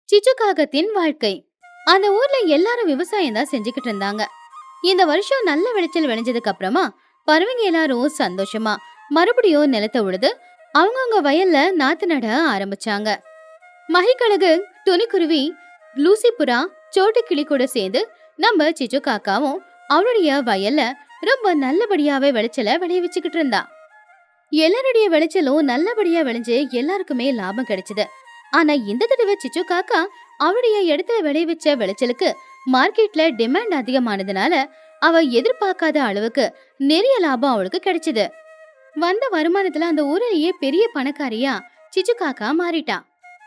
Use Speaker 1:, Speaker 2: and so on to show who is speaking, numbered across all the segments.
Speaker 1: சிச்சு காகத்தின் வாழ்க்கை. அந்த ஊர்ல எல்லாரும் விவசாயம் தான் செஞ்சுக்கிட்டு இருந்தாங்க. இந்த வருஷம் நல்ல விளைச்சல் விளைஞ்சதுக்கு அப்புறமா பறவைங்க எல்லாரும் சந்தோஷமா மறுபடியும் நிலத்தை உழுது அவங்கவுங்க வயல்ல நாத்து நட ஆரம்பிச்சாங்க. மகிக்கழுகு, துணிக்குருவி, லூசி புறா, சோட்டு கிளி கூட சேர்ந்து நம்ம சிச்சு காக்காவும் அவளுடைய வயல்ல ரொம்ப நல்லபடியாவே விளைச்சல விளைவிச்சுக்கிட்டு இருந்தா. எல்லாருடைய விளைச்சலும் நல்லபடியா விளைஞ்சு எல்லாருக்குமே லாபம் கிடைச்சது. ஆனா இந்த தடவை சிச்சு காக்கா அவளுடைய இடத்துல விளைவிச்ச விளைச்சலுக்கு மார்க்கெட்ல டிமாண்ட் அதிகமானதுனால அவ எதிர்பார்க்காத அளவுக்கு நிறைய லாபம் அவளுக்கு கிடைச்சது. வந்த வருமானத்துல அந்த ஊரிலேயே பெரிய பணக்காரியா சிச்சு காக்கா மாறிட்டா.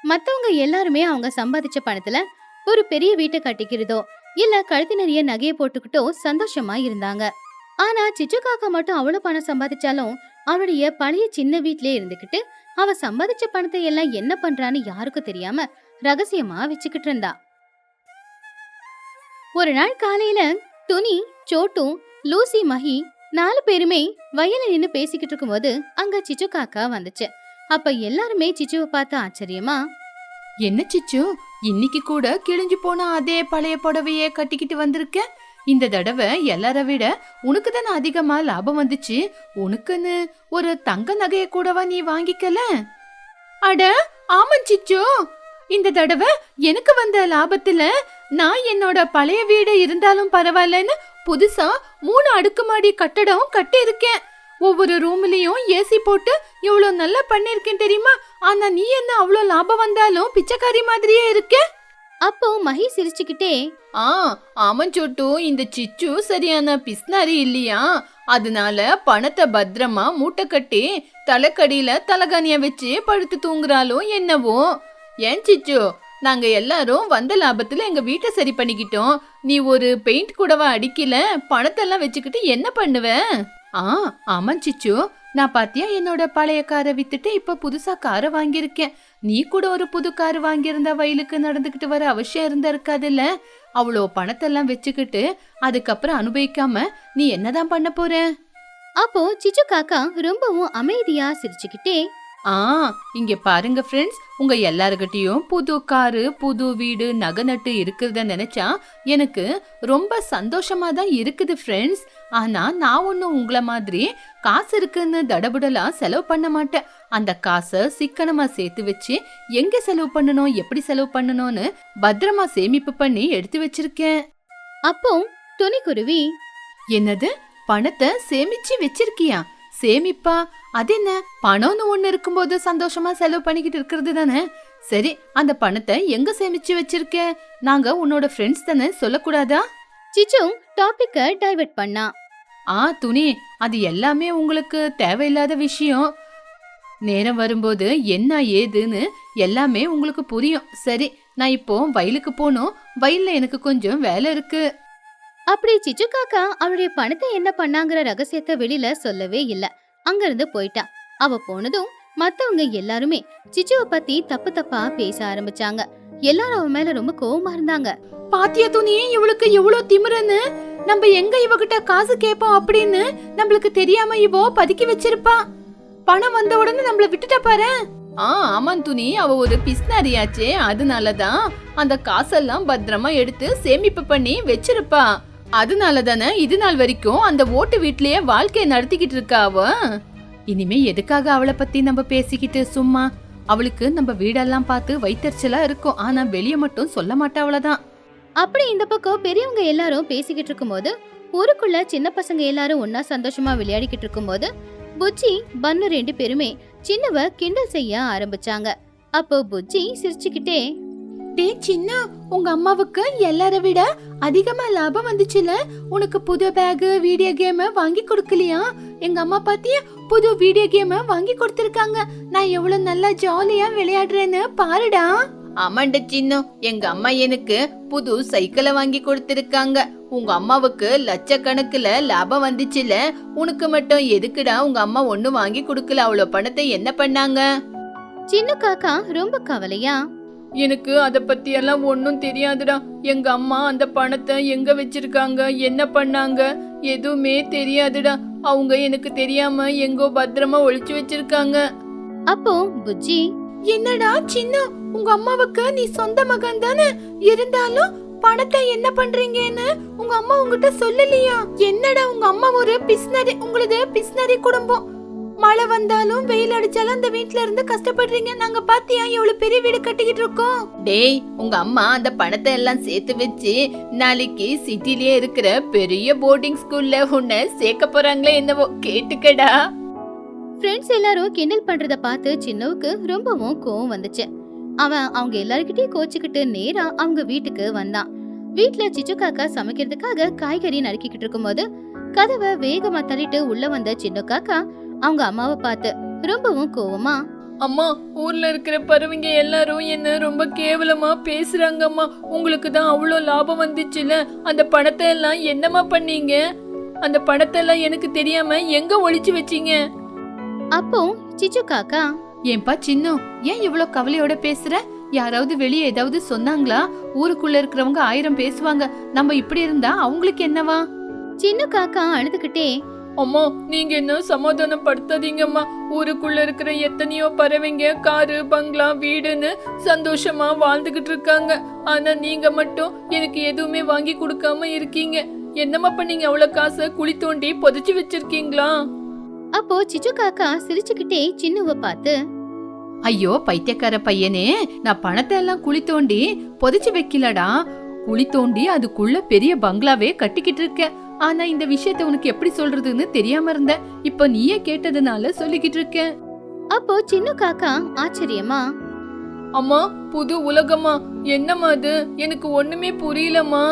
Speaker 1: மத்தவங்க எல்லாருமே அவங்க சம்பாதிச்ச பணத்துல ஒரு பெரிய வீட்டை கட்டிக்கிறதோ இல்ல கழுத்து நிறைய நகையை போட்டுக்கிட்டோ சந்தோஷமா இருந்தாங்க. ஆனா சிச்சு காக்கா மட்டும் அவ்வளவு பணம் சம்பாதிச்சாலும் அவளுடைய பழைய சின்ன வீட்லயே இருந்துகிட்டு அவ சம்பாதிச்ச பணத்தை எல்லாம் என்ன பண்றான்னு யாருக்கும் தெரியாம ரகசியமா வச்சுக்கிட்டு இருந்தா. ஒரு நாள் காலையில துணி, சோட்டு, லூசி, மஹி 4 பேருமே வயல்ல நின்னு பேசிக்கிட்டு இருக்கும்போது அங்க சிச்சு காக்கா வந்துச்சு. அப்ப எல்லாருமே சிச்சுவை பார்த்து ஆச்சரியமா,
Speaker 2: என்ன சிச்சு, இன்னைக்கு கூட கிழிஞ்சு போன அதே பழைய புடவையே கட்டிக்கிட்டு வந்திருக்க? இந்த தடவை எல்லார விட உனக்கு தானே அதிகமா லாபம் வந்துச்சு. உனக்குன்னு ஒரு தங்க நகைய கூடவா நீ வாங்கிக்கல? அட ஆமா சிச்சு, இந்த தடவை எனக்கு வந்த லாபத்துல நான் என்னோட பழைய வீடு இருந்தாலும் பரவாயில்லன்னு புதுசா 3 அடுக்குமாடி கட்டடம் கட்டி இருக்கேன். ஒவ்வொரு ரூம்லயும் ஏசி போட்டு இவ்வளவு நல்லா பண்ணிருக்கேன் தெரியுமா? ஆனா நீ என்ன அவ்வளவு லாபம் வந்தாலும் பிச்சைக்காரி மாதிரியே இருக்க?
Speaker 1: அப்போ மஹி சிரிச்சுக்கிட்டே,
Speaker 2: ஆமாம் சோட்டு, இந்த சிச்சு சரியான பிஸ்னாரி இல்லையா? அதனால பணத்தை பத்திரமா மூட்டை கட்டி தலைக்கடியில தலகாணிய வச்சு படுத்து தூங்குறாலும் என்னவோ. ஏன் சிச்சு, நாங்க எல்லாரும் வந்த லாபத்துல எங்க வீட்டை சரி பண்ணிக்கிட்டோம். நீ ஒரு பெயிண்ட் கூடவா அடிக்கல? பணத்தெல்லாம் வச்சுக்கிட்டு என்ன பண்ணுவ? ஆமாம் சிச்சு, நான் பாத்தியா என்னோட பழைய காரை வித்துட்டு இப்ப புதுசா காரை வாங்கியிருக்கேன். நீ கூட ஒரு புது கார் வாங்கியிருந்தா வயலுக்கு நடந்துகிட்டு வர அவசியம் இருந்தா இருக்காதுல்ல? அவ்வளோ பணத்தெல்லாம் வச்சுக்கிட்டு அதுக்கப்புறம் அனுபவிக்காம நீ என்னதான் பண்ண போற?
Speaker 1: அப்போ சிச்சு காக்கா ரொம்பவும் அமைதியா சிரிச்சுக்கிட்டே,
Speaker 2: இங்க பாருங்க ஃப்ரெண்ட்ஸ், உங்க எல்லாருக்கிட்டையும் புது காரு, புது வீடு, நகை நட்டு இருக்கிறத நினைச்சா எனக்கு ரொம்ப சந்தோஷமா தான் இருக்குது ஃப்ரெண்ட்ஸ். ஆனா நான் ஒன்னும் உங்களை மாதிரி காசு இருக்குன்னு தடபுடலா செலவு பண்ண மாட்டேன். அந்த காசை சிக்கனமா சேர்த்து வச்சு எங்க செலவு பண்ணணும், எப்படி செலவு பண்ணணும்னு பத்திரமா சேமிப்பு பண்ணி எடுத்து வச்சிருக்கேன்.
Speaker 1: அப்போ துணிக்குருவி,
Speaker 2: என்னது, பணத்தை சேமிச்சு வச்சிருக்கியா? சேமிப்பா? அது என்ன, பணம்னு ஒண்ணு இருக்கும்போது சந்தோஷமா செலவு பண்ணிக்கிட்டு இருக்கிறது தானே. சரி, அந்த பணத்தை எங்க சேமிச்சு வச்சிருக்க? நாங்க உன்னோட ஃப்ரெண்ட்ஸ் தானே, சொல்லக்கூடாதா?
Speaker 1: சிச்சு டாபிக்க டைவர்ட் பண்ணா.
Speaker 2: துணி, அது எல்லாமே உங்களுக்கு தேவையில்லாத விஷயம். நேரம் வரும்போது என்ன ஏதுன்னு எல்லாமே உங்களுக்கு புரியும். சரி, நான் இப்போ வயலுக்கு போகணும். வயல்ல எனக்கு கொஞ்சம் வேலை இருக்கு.
Speaker 1: அப்படி சிச்சு காக்கா அவளுடைய பணத்தை என்ன பண்ணாங்கிற ரகசியத்தை வெளியில சொல்லவே இல்ல. அங்க இருந்து போயிட்டா. அவ போனதும் மத்தவங்க எல்லாருமே சிச்சுவை பத்தி தப்பு தப்பா பேச ஆரம்பிச்சாங்க. எல்லாரும் அவ மேல ரொம்ப கோவமா இருந்தாங்க.
Speaker 2: பாத்தியா துணி, இவளுக்கு எவ்வளவு திமிருன்னு. நம்ம எங்க இவகிட்ட காசு கேட்போம் அப்படின்னு நம்மளுக்கு தெரியாம இவோ பதுக்கி வச்சிருப்பா. பணம் வந்த உடனே நம்மள விட்டுட்டா பாரு. ஆமாம் துணி, அவ ஒரு பிஸ்னாரியாச்சே, அதனாலதான் அந்த காசெல்லாம் பத்திரமா எடுத்து சேமிப்பு பண்ணி வச்சிருப்பா. அதனால தானே இது நாள் வரைக்கும் அந்த ஓட்டு வீட்லயே வாழ்க்கைய நடத்திக்கிட்டு இருக்கா அவ. இனிமே எதுக்காக அவளை பத்தி நம்ம பேசிக்கிட்டு சும்மா? அவளுக்கு நம்ம வீடெல்லாம் பார்த்து வைத்தறிச்சலா இருக்கும். ஆனா வெளிய மட்டும் சொல்ல மாட்டா, அவ்வளவுதான்.
Speaker 1: அப்படி இந்த பக்கம் பெரியவங்க எல்லாரும் பேசிக்கிட்டு இருக்கும்போது ஊருக்குள்ள சின்ன பசங்க எல்லாரும் ஒன்னா சந்தோஷமா விளையாடிக்கிட்டு இருக்கும்போது புஜ்ஜி, பன்னு 2 பேருமே சின்னவ கிண்டல் செய்ய ஆரம்பிச்சாங்க. அப்போ புஜ்ஜி சிரிச்சுக்கிட்டே,
Speaker 2: டே சின்ன, உங்க அம்மாவுக்கு எல்லார விட அதிகமா லாபம் வந்துச்சுல. உனக்கு புது பேக், வீடியோ கேம் வாங்கி கொடுக்கலையா? எங்க அம்மா பாத்தியா, புது வீடியோ கேம் வாங்கி கொடுத்திருக்காங்க. நான் எவ்வளவு நல்லா ஜாலியா விளையாடுறேன்னு பாருடா. ஆமாண்ட சின்ன, எங்க அம்மா எனக்கு புது சைக்கிளை வாங்கி கொடுத்திருக்காங்க. உங்க அம்மாவுக்கு லட்சக்கணக்குல லாபம் வந்துச்சுல. உனக்கு மட்டும் எதுக்குடா உங்க அம்மா ஒண்ணு வாங்கி கொடுக்கல? அவ்வளவு பணத்தை என்ன பண்ணாங்க?
Speaker 1: சின்ன காக்கா ரொம்ப கவலையா,
Speaker 2: எனக்கு அத பத்தி எல்லாம் ஒன்னும் தெரியாதுடா. எங்க அம்மா அந்த பணத்தை எங்க வச்சிருக்காங்க, என்ன பண்ணாங்க, எதுவுமே தெரியாதுடா. அவங்க எனக்கு தெரியாம எங்கோ பத்திரமா ஒளிச்சு வச்சிருக்காங்க.
Speaker 1: அப்போ புஜ்ஜி,
Speaker 2: என்னடா சின்ன, உங்க அம்மாவுக்கு நீ சொந்த மகன் தானே, இருந்தாலும் பணத்தை என்ன பண்றீங்கன்னு உங்க அம்மா உங்ககிட்ட சொல்லலையா? என்னடா உங்க அம்மா ஒரு பிஸ்னரி, உங்களது பிஸ்னரி குடும்பம். மழை வந்தாலும் வெயில் அடிச்சாலும் அந்த வீட்ல இருந்து கஷ்டப்படுறீங்க. நாங்க பாத்தியா எவ்வளவு பெரிய வீடு கட்டிக்கிட்டு இருக்கோம். டேய், உங்க அம்மா அந்த பணத்தை எல்லாம் சேர்த்து வச்சு நாளைக்கு சிட்டிலேயே இருக்கிற பெரிய போர்டிங் ஸ்கூல்ல உன்னை சேர்க்க போறாங்களே என்னவோ, கேட்டுக்கடா.
Speaker 1: ஃப்ரெண்ட்ஸ் எல்லாரும் கிண்டல் பண்றத பார்த்து சின்னவுக்கு ரொம்பவும் கோவம் வந்துச்சு. அவன் அவங்க எல்லார்கிட்டயும் கோச்சுக்கிட்டு நேரா அவங்க வீட்டுக்கு வந்தான். வீட்ல சிச்சு காக்கா சமைக்கிறதுக்காக காய்கறி நறுக்கிக்கிட்டு இருக்கும்போது கதவை வேகமா தள்ளிட்டு உள்ள வந்த சின்ன காக்கா அவங்க அம்மாவை பார்த்து ரொம்பவும் கோவமா,
Speaker 2: அம்மா, ஊர்ல இருக்கிற பறவைங்க எல்லாரும் என்ன ரொம்ப கேவலமா பேசுறாங்கம்மா. உங்களுக்கு தான் அவ்வளோ லாபம் வந்துச்சுல, அந்த பணத்தை எல்லாம் என்னம்மா பண்ணீங்க? அந்த பணத்தை எல்லாம் எனக்கு தெரியாம எங்க ஒளிச்சு வச்சீங்க?
Speaker 1: அப்போ சிச்சு காக்கா,
Speaker 2: ஏன்பா சின்ன, ஏன் இவ்வளவு கவலையோட பேசுற? யாராவது வெளியே ஏதாவது சொன்னாங்களா? ஊருக்குள்ள இருக்கிறவங்க 1000 பேசுவாங்க, நம்ம இப்படி இருந்தா அவங்களுக்கு என்னவா?
Speaker 1: சின்ன காக்கா அழுதுகிட்டே,
Speaker 2: அம்மா, நீங்க என்ன சமாதானம் படுத்தாதீங்கம்மா. ஊருக்குள்ள இருக்கிற எத்தனையோ பறவைங்க காரு பங்களா வீடுன்னு சந்தோஷமா வாழ்ந்துகிட்டு இருக்காங்க. ஆனா நீங்க மட்டும் எனக்கு எதுவுமே வாங்கி கொடுக்காம இருக்கீங்க. என்னம்மா பண்ணீங்க? அவ்வளவு காசை குழி தோண்டி புதைச்சு வச்சிருக்கீங்களா?
Speaker 1: அப்போ சிச்சு காக்கா சிரிச்சுக்கிட்டே சின்னுவ பார்த்து,
Speaker 2: ஐயோ பைத்தியக்கார பையனே, நான் பணத்தை எல்லாம் குழி தோண்டி புதைச்சு வைக்கலடா. குழி தோண்டி அதுக்குள்ள பெரிய பங்களாவே கட்டிக்கிட்டு இருக்க. ஆனா இந்த விஷயத்த உனக்கு எப்படி சொல்றதுன்னு தெரியாம இருந்த. இப்ப நீயே கேட்டதுனால சொல்லிக்கிட்டு இருக்க.
Speaker 1: அப்போ சின்ன காக்கா ஆச்சரியமா,
Speaker 2: அம்மா, புது உலகமா? என்னம்மா அது? எனக்கு ஒண்ணுமே புரியலம்மா.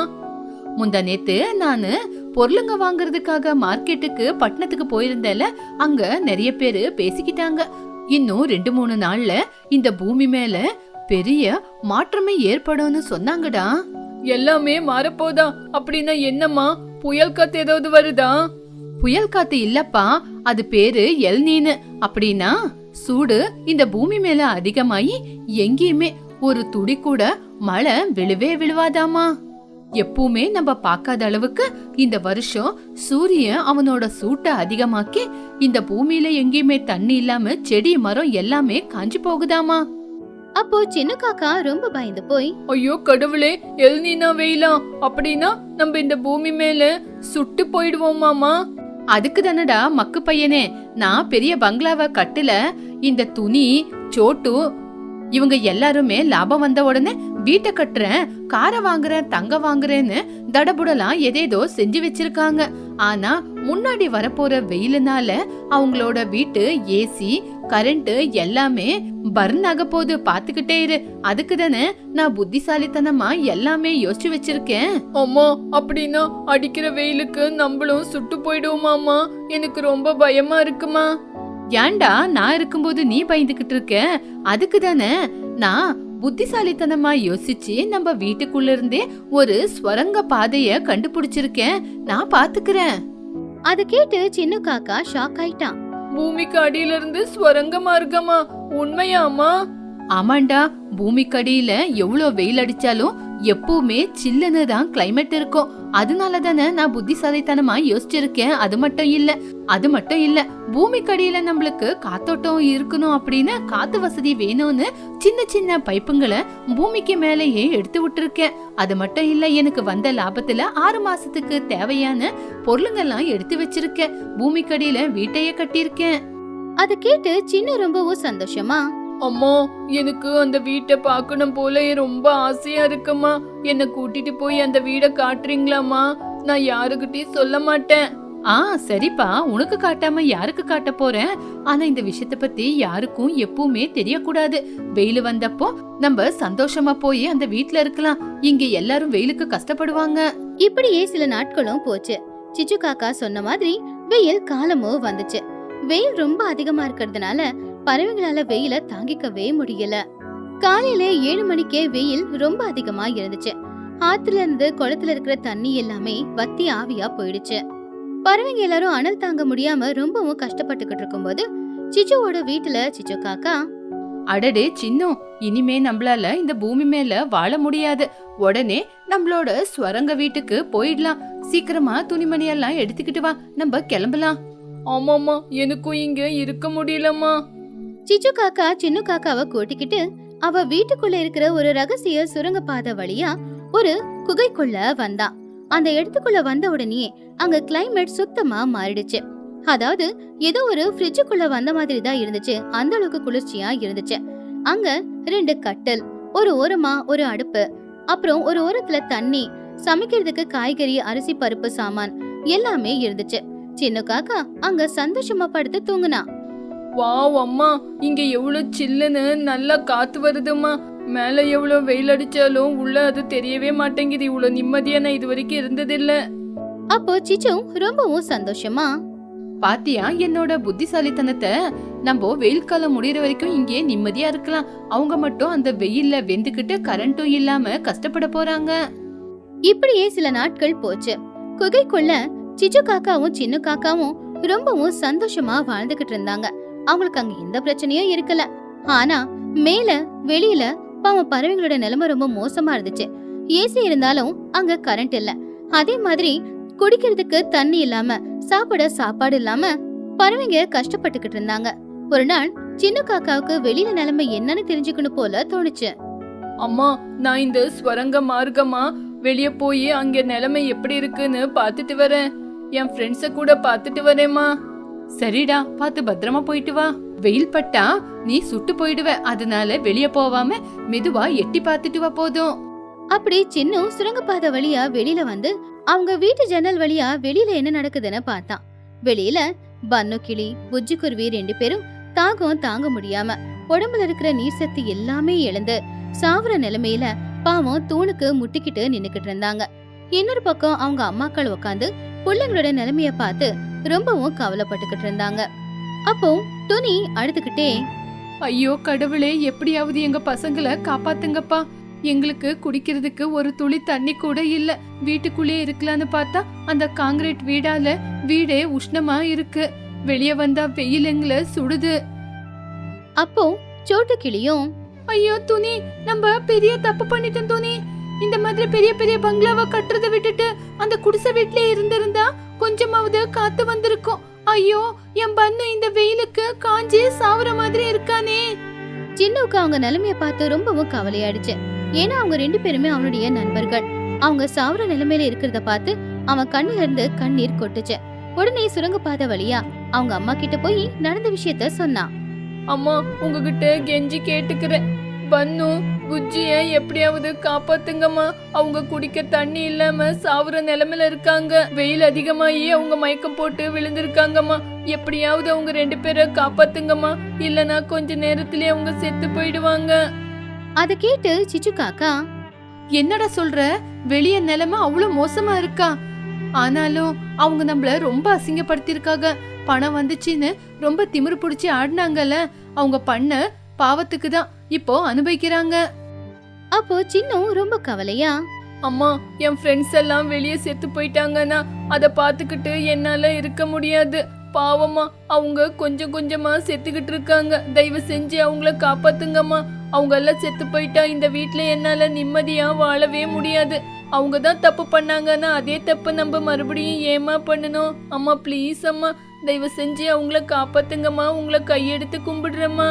Speaker 2: முந்தா நேத்து நானு பொருளுங்க வாங்குறதுக்காக மார்க்கெட்டுக்கு பட்டணத்துக்கு போயிருந்தேல, அங்க நிறைய பேரு பேசிக்கிட்டாங்க. இன்னும் 2-3 நாள்ல இந்த பூமி மேல பெரிய மாற்றமே ஏற்படும்னு சொன்னாங்கடா. எல்லாமே மாறப்போதா? அப்படின்னா என்னம்மா? புயல் காத்து ஏதாவது வருதா? புயல் காத்து இல்லப்பா, அது பேரு எல்நீனு. அப்படின்னா சூடு இந்த பூமி மேல அதிகமாயி எங்கேயுமே ஒரு துளி கூட மழை விழுவாதாமா. எப்பவுமே நம்ம பார்க்காத அளவுக்கு இந்த வருஷம் சூரியன் அவனோட சூட்டை அதிகமாக்கி இந்த பூமியில எங்கேயுமே தண்ணி இல்லாம செடி மரம் எல்லாமே காஞ்சி போகுதாமா.
Speaker 1: அப்போ சின்ன காக்கா ரொம்ப பயந்து போய்,
Speaker 2: ஐயோ கடவுளே, எல்நீனா வெயிலா? அப்படின்னா நம்ம இந்த பூமி மேல சுட்டு போயிடுவோமாமா? அதுக்கு தானடா மக்கு பையனே, நான் பெரிய பங்களாவை கட்டல. இந்த துணி சோட்டு இவங்க எல்லாருமே லாபம் வந்த உடனே வீட்டை கட்டுறேன், காரை வாங்குறேன், தங்க வாங்குறேன்னு தடபுடலாம் எதேதோ செஞ்சு வச்சிருக்காங்க. ஆனா முன்னாடி வரப்போற வெயிலுனால அவங்களோட வீட்டு ஏசி கரண்ட் எல்லாமே பர்ன் ஆக போது, பாத்துக்கிட்டே இரு. அதுக்கு தானே நான் புத்திசாலித்தனமா எல்லாமே யோசிச்சு வச்சிருக்கேன். அம்மா, அப்படின்னா அடிக்கிற வெயிலுக்கு நம்மளும் சுட்டு போயிடுவோமாமா? எனக்கு ரொம்ப பயமா இருக்குமா. ஏன்டா நான் இருக்கும்போது நீ பயந்துகிட்டு இருக்க? அதுக்கு தானே நான் புத்திசாலித்தனமா யோசிச்சு நம்ம வீட்டுக்குள்ள இருந்தே ஒரு ஸ்வரங்க பாதைய கண்டுபிடிச்சிருக்கேன். நான் பாத்துக்கிறேன்.
Speaker 1: அத கேட்டு சின்ன காக்கா ஷாக் ஆயிட்டான்.
Speaker 2: பூமிக்கு அடியில இருந்து ஸ்வரங்க மார்க்கமா? உண்மையாமா? ஆமாண்டா, பூமிக்கு அடியில எவ்வளவு வெயில் அடிச்சாலும் எப்பவுமே சில்லுன்னு தான் கிளைமேட் இருக்கும். அதனால தானே நான் புத்திசாலித்தனமா யோசிச்சிருக்கேன். அது மட்டும் இல்ல பூமிக்கு அடியில நம்மளுக்கு காத்தோட்டம் இருக்கணும் அப்படின்னு காத்து வசதி வேணும்னு சின்ன சின்ன பைப்புங்களை பூமிக்கு மேலேயே எடுத்து விட்டுருக்கேன். அது மட்டும் இல்ல, எனக்கு வந்த லாபத்துல 6 மாசத்துக்கு தேவையான பொருளுங்கெல்லாம் எடுத்து வச்சிருக்கேன். பூமிக்கு அடியில வீட்டையே கட்டியிருக்கேன்.
Speaker 1: அத கேட்டு சின்ன ரொம்பவும் சந்தோஷமா,
Speaker 2: அம்மா, எனக்கு அந்த வீட்டை பார்க்கணும் போல ரொம்ப ஆசையா இருக்குமா. என்ன கூட்டிட்டு போய் அந்த வீடை காட்டுறீங்களாமா? நான் யாருக்கிட்டையும் சொல்ல மாட்டேன். சரிப்பா, உனக்கு காட்டாம யாருக்கு காட்ட போறேன்? ஆனா இந்த விஷயத்த பத்தி யாருக்கும் எப்பவுமே தெரியக்கூடாது. வெயில் வந்தப்போ நம்ம சந்தோஷமா போய் அந்த வீட்ல இருக்கலாம். இங்க எல்லாரும் வெயிலுக்கு கஷ்டப்படுவாங்க.
Speaker 1: இப்படியே சில நாட்களும் போச்சு. சிச்சு காக்கா சொன்ன மாதிரி வெயில் காலமும் வந்துச்சு. வெயில் ரொம்ப அதிகமா இருக்கிறதுனால பறவைகளால வெயில தாங்கிக்கவே முடியல. காலையில 7 மணிக்கே வெயில் ரொம்ப அதிகமா இருந்துச்சு. ஆத்துல இருந்து குளத்துல இருக்கிற தண்ணி எல்லாமே வத்தி ஆவியா போயிடுச்சு. பறவைங்க எல்லாரும் அனல் தாங்க முடியாம ரொம்பவும் கஷ்டப்பட்டுக்கிட்டு இருக்கும்போது சிச்சுவோட வீட்டுல சிச்சு காக்கா,
Speaker 2: அடடே சின்ன, இனிமே நம்மளால இந்த பூமி மேல வாழ முடியாது. உடனே நம்மளோட ஸ்வரங்க வீட்டுக்கு போயிடலாம். சீக்கிரமா துணிமணி எல்லாம் எடுத்துக்கிட்டு வா, நம்ம கிளம்பலாம். ஆமாமா, எனக்கும் இங்க இருக்க முடியலம்மா.
Speaker 1: சிச்சு காக்கா சின்ன காக்காவை கூட்டிக்கிட்டு அவ வீட்டுக்குள்ள இருக்கிற ஒரு ரகசிய சுரங்க பாதை வழியா ஒரு குகைக்குள்ள வந்தா. அந்த இடத்துக்குள்ள வந்த உடனே அங்க கிளைமேட் சுத்தமா மாறிடுச்சு. அதாவது ஏதோ ஒரு ஃப்ரிட்ஜுக்குள்ள வந்த மாதிரி தான் இருந்துச்சு. அந்த அளவுக்கு குளிர்ச்சியா இருந்துச்சு. அங்க 2 கட்டல், ஒரு ஓரமா ஒரு அடுப்பு, அப்புறம் ஒரு ஓரத்துல தண்ணி, சமைக்கிறதுக்கு காய்கறி, அரிசி, பருப்பு சாமான் எல்லாமே இருந்துச்சு. சின்ன காக்கா அங்க சந்தோஷமா படுத்து தூங்குனா.
Speaker 2: வாவ் அம்மா, இங்க எவ்வளவு சில்லுன்னு நல்லா காத்து வருதுமா. மேல எவ்வளவு வெயில் அடிச்சாலும் உள்ள அது தெரியவே மாட்டேங்குது. இவ்வளவு நிம்மதியா நான் இது வரைக்கும் இருந்ததில்ல.
Speaker 1: அப்போ சிச்சு ரொம்பவும் சந்தோஷமா,
Speaker 2: பாத்தியா என்னோட புத்திசாலித்தனத்தை? நம்ம வெயில் காலம் முடியற வரைக்கும் இங்கே நிம்மதியா இருக்கலாம். அவங்க மட்டும் அந்த வெயில்ல வெந்துக்கிட்டு கரண்ட்டும் இல்லாம கஷ்டப்பட போறாங்க.
Speaker 1: இப்படியே சில நாட்கள் போச்சு. குகைக்குள்ள சிச்சு காக்காவும் சின்ன காக்காவும் ரொம்பவும் சந்தோஷமா வாழ்ந்துகிட்டு இருந்தாங்க. அவங்களுக்கு அங்க எந்த பிரச்சனையும் இருக்கல. ஆனா மேல வெளியில பாவம் பறவைங்களோட நிலைமை ரொம்ப மோசமா இருந்துச்சு. ஏசி இருந்தாலும் அங்க கரண்ட் இல்ல. அதே மாதிரி குடிக்கிறதுக்கு தண்ணி இல்லாம, சாப்பிட சாப்பாடு இல்லாம பறவைங்க கஷ்டப்பட்டுக்கிட்டு இருந்தாங்க. ஒரு நாள் சின்ன காக்காவுக்கு வெளியில நிலைமை என்னன்னு தெரிஞ்சுக்கணும் போல தோணுச்சு.
Speaker 2: அம்மா, நான் இந்த ஸ்வரங்க மார்க்கமா வெளிய போய் அங்க நிலைமை எப்படி இருக்குன்னு பாத்துட்டு வரேன். என் ஃப்ரெண்ட்ஸ கூட பாத்துட்டு வரேம்மா. சரிடா, பாத்து பத்திரமா போயிட்டு வா. வெயில் பட்டா நீ சுட்டு போயிடுவ. அதனால வெளிய போவாம மெதுவா எட்டி பாத்துட்டு வா போதும்.
Speaker 1: அப்படி சின்ன சுரங்கப்பாதை வழியா வெளியில வந்து அவங்க வீட்டு ஜன்னல் வழியா வெளியில என்ன நடக்குதுன்னு பார்த்தான். வெளியில பன்னு கிளி, புஜ்ஜி குருவி 2 பேரும் தாகம் தாங்க முடியாம உடம்புல இருக்கிற நீர் சக்தி எல்லாமே இழந்து சாவர நிலைமையில பாவம் தூணுக்கு முட்டிக்கிட்டு நின்னுக்கிட்டு இருந்தாங்க. இன்னொரு பக்கம் அவங்க அம்மாக்கள் உட்காந்து பிள்ளைங்களோட நிலைமைய பார்த்து ரொம்பவும் கவலைப்பட்டுக்கிட்டு இருந்தாங்க. அப்போ துணி அழுதுகிட்டே,
Speaker 2: ஐயோ கடவுளே, எப்படியாவது எங்க பசங்களை காப்பாத்துங்கப்பா. எங்களுக்கு குடிக்கிறதுக்கு ஒரு துளி தண்ணி கூட இல்ல. வீட்டுக்குள்ளே இருக்கலான்னு பார்த்தா அந்த காங்கிரீட் வீடால வீடே உஷ்ணமா இருக்கு. வெளிய வந்தா வெயில் எங்களை சுடுது.
Speaker 1: அப்போ சோட்டு கிளியும்,
Speaker 2: ஐயோ துணி, நம்ம பெரிய தப்பு பண்ணிட்டோம் துணி. இந்த மாதிரி பெரிய பெரிய பங்களாவை கட்டுறதை விட்டுட்டு அந்த குடிசை வீட்லயே இருந்திருந்தா கொஞ்சமாவது காத்து வந்திருக்கும். ஐயோ, என் பன்னு இந்த வெயிலுக்கு காஞ்சி சாவற மாதிரி இருக்கானே.
Speaker 1: சின்னவுக்கு அவங்க நிலைமைய பார்த்து ரொம்பவும் கவலையாயிடுச்சு. ஏன்னா அவங்க 2 பேருமே அவனுடைய நண்பர்கள். அவங்க சாவர நிலைமையில இருக்கிறத பார்த்து அவன் கண்ணுல இருந்து கண்ணீர் கொட்டுச்சு. உடனே சுரங்கப்பாதை வழியா அவங்க அம்மா கிட்ட போய் நடந்த விஷயத்த சொன்னான்.
Speaker 2: அம்மா, உங்ககிட்ட கெஞ்சி கேட்டுக்கிறேன். பன்னு புஜ்ஜிய எப்படியாவது காப்பாத்துங்கம்மா. அவங்க குடிக்க தண்ணி இல்லாம சாவுற நிலைமையில இருக்காங்க. வெயில் அதிகமாயி அவங்க மயக்கம் போட்டு விழுந்திருக்காங்கம்மா. எப்படியாவது அவங்க 2 பேரை காப்பாத்துங்கம்மா. இல்லனா கொஞ்ச நேரத்திலே அவங்க செத்து போயிடுவாங்க.
Speaker 1: அத கேட்டு சிச்சு காக்கா,
Speaker 2: என்னடா சொல்ற? வெளிய நிலைமை அவ்வளவு மோசமா இருக்கா? ஆனாலும் அவங்க நம்மள ரொம்ப அசிங்கப்படுத்திருக்காங்க. பணம் வந்துச்சுன்னு ரொம்ப திமிரு பிடிச்சி ஆடினாங்கல்ல, அவங்க பண்ண பாவத்துக்கு தான் இப்போ அனுபவிக்கிறாங்க.
Speaker 1: அப்போ சின்னும் ரொம்ப கவலையா,
Speaker 2: அம்மா, என் ஃப்ரெண்ட்ஸ் எல்லாம் வெளியே செத்து போயிட்டாங்கன்னா அதை பார்த்துக்கிட்டு என்னால இருக்க முடியாது. பாவமா, அவங்க கொஞ்சம் கொஞ்சமா செத்துக்கிட்டு இருக்காங்க. தயவு செஞ்சு அவங்கள காப்பாத்துங்கம்மா. அவங்க எல்லாம் செத்து போயிட்டா இந்த வீட்டுல என்னால நிம்மதியா வாழவே முடியாது. அவங்க தான் தப்பு பண்ணாங்கன்னா அதே தப்பு நம்ம மறுபடியும் ஏமா பண்ணணும்? அம்மா ப்ளீஸ் அம்மா, தயவு செஞ்சு அவங்கள காப்பாத்துங்கம்மா. உங்களை கையெடுத்து கும்பிடுறேம்மா.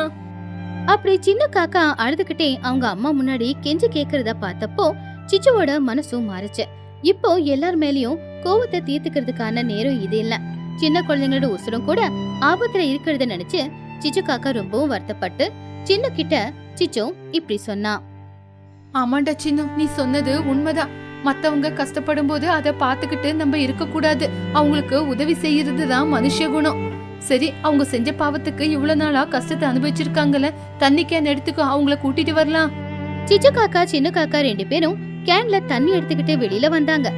Speaker 1: அப்படி சின்ன காக்கா அழுதுகிட்டே அவங்க அம்மா முன்னாடி கெஞ்சி கேக்குறத பார்த்தப்போ சிச்சுவோட மனசும் மாறுச்சு. இப்போ எல்லார் மேலயும் கோவத்தை தீர்த்துக்கிறதுக்கான நேரம் இது இல்ல. சின்ன குழந்தைங்களோட உசுரும் கூட ஆபத்துல இருக்கிறத நினைச்சு சிச்சு காக்கா ரொம்பவும் வருத்தப்பட்டு சின்ன கிட்ட சிச்சு இப்படி சொன்னா.
Speaker 2: ஆமாண்டா சின்னு, நீ சொன்னது உண்மைதான். மத்தவங்க கஷ்டப்படும் போது அதை பார்த்துக்கிட்டு நம்ம இருக்க கூடாது. அவங்களுக்கு உதவி செய்யறதுதான் மனுஷ குணம். சரி, அவங்க செஞ்ச பாவத்துக்கு இவ்வளவு நாளா கஷ்டத்தை அனுபவிச்சிருக்காங்கல்ல, தண்ணி கேன் எடுத்துக்கோ, அவங்கள கூட்டிட்டு வரலாம்.
Speaker 1: சிச்சு காக்கா சின்ன காக்கா 2 பேரும் கேன்ல தண்ணி எடுத்துக்கிட்டு வெளியில வந்தாங்க.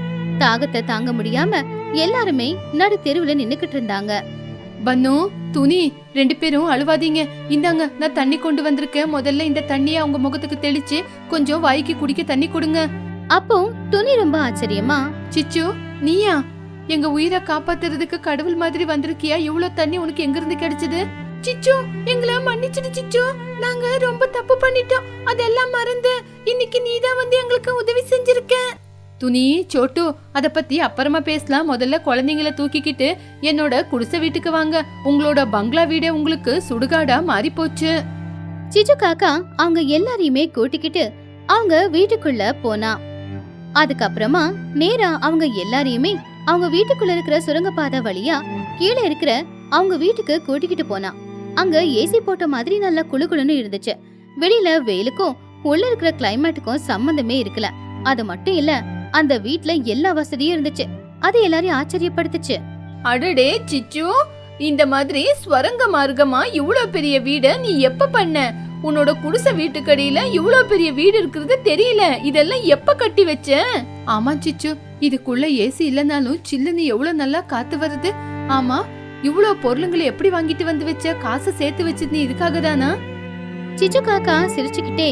Speaker 1: தாகத்தை தாங்க முடியாம எல்லாருமே நடு தெருவுல நின்னுக்கிட்டு இருந்தாங்க.
Speaker 2: பன்னு, துணி, 2 பேரும் அழுவாதீங்க. இந்தாங்க, நான் தண்ணி கொண்டு வந்திருக்கேன். முதல்ல இந்த தண்ணியை அவங்க முகத்துக்கு தெளிச்சு கொஞ்சம் வாய்க்கு குடிக்க தண்ணி கொடுங்க.
Speaker 1: அப்போ துணி ரொம்ப ஆச்சரியமா,
Speaker 2: சிச்சு, நீயா? எங்க உயிரை காப்பாத்துறதுக்கு கடவுள் மாதிரி வந்திருக்கியா? இவ்வளவு தண்ணி உனக்கு எங்க இருந்து கிடைச்சது? சிச்சு, எங்களை மன்னிச்சிடு சிச்சு. நாங்க ரொம்ப தப்பு பண்ணிட்டோம். அதெல்லாம் மறந்து இன்னைக்கு நீதான் வந்து எங்களுக்கு உதவி செஞ்சிருக்க. துணி சோட்டு அத பத்தி அப்புறமா பேசலாம். முதல்ல குழந்தைங்கள தூக்கிக்கிட்டு என்னோட குடிசை வீட்டுக்கு வாங்க. உங்களோட பங்களா வீடே உங்களுக்கு சுடுகாடா மாறி போச்சு.
Speaker 1: சிச்சு காக்கா அவங்க எல்லாரையுமே கூட்டிக்கிட்டு அவங்க வீட்டுக்குள்ள போனா. அதுக்கப்புறமா நேரா அவங்க எல்லாரையுமே அவங்க வீட்டுக்குள்ள இருக்கிற சுரங்கப்பாதை வழியா கீழே இருக்கிற அவங்க வீட்டுக்கு கூட்டிக்கிட்டு போனா. அங்க ஏசி போட்ட மாதிரி நல்ல குளுகுளுன்னு இருந்துச்சு. வெளியில வெயிலுக்கும் உள்ள இருக்கிற கிளைமேட்டுக்கும் சம்பந்தமே இருக்கல. அது மட்டும் இல்ல, அந்த வீட்ல எல்லா வசதியும் இருந்துச்சு. அது எல்லாரையும் ஆச்சரியப்படுத்துச்சு.
Speaker 2: அடடே சிச்சு, இந்த மாதிரி ஸ்வரங்க மார்க்கமா இவ்ளோ பெரிய வீட நீ எப்ப பண்ண? உன்னோட குடிசை வீட்டுக்கடியில இவ்ளோ பெரிய வீடு இருக்கிறது தெரியல. இதெல்லாம் எப்ப கட்டி வச்ச? ஆமா சிச்சு, இதுக்குள்ள ஏசி இல்லனாலும் சில்லுன்னு எவ்வளவு நல்லா காத்து வருது. ஆமா, இவ்ளோ பொருளுங்களை எப்படி வாங்கிட்டு வந்து வச்ச? காசு சேர்த்து வச்சது நீ இதுக்காக தானா?
Speaker 1: சிச்சு காக்கா சிரிச்சுக்கிட்டே,